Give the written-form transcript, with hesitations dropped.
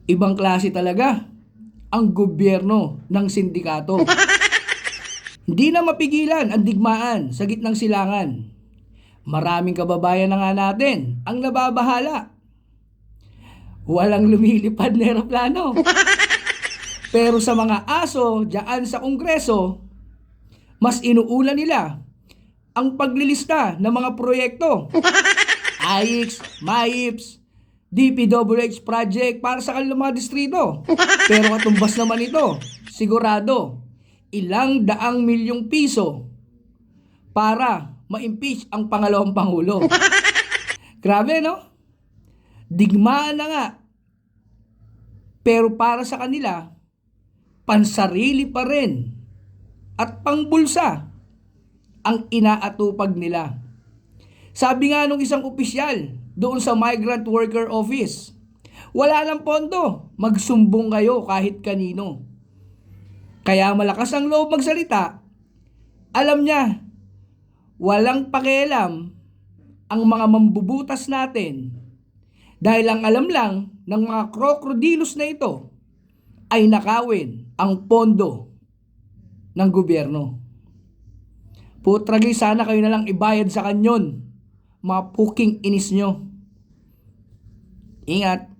Ibang klase talaga ang gobyerno ng sindikato. Hindi na mapigilan ang digmaan sa gitnang silangan. Maraming kababayan na nga natin ang nababahala. Walang lumilipad na eroplano. Pero sa mga aso diyan sa Kongreso, mas inuulan nila ang paglilista ng mga proyekto. AIX, MAIPS, DPWH project para sa kanilang mga distrito. Pero katumbas naman ito, sigurado, ilang daang milyong piso para ma-impeach ang pangalawang pangulo. Grabe, no? Digmaan na nga. Pero para sa kanila, pansarili pa rin at pangbulsa ang inaatupag nila. Sabi nga nung isang opisyal doon sa Migrant Worker Office, wala ng pondo, magsumbong kayo kahit kanino. Kaya malakas ang loob magsalita, alam niya, walang pakialam ang mga mambubutas natin dahil ang alam lang ng mga krokodilos na ito ay nakawin ang pondo ng gobyerno. Putragi, sana kayo na lang ibayad sa kanyon, mga puking inis nyo. Ingat.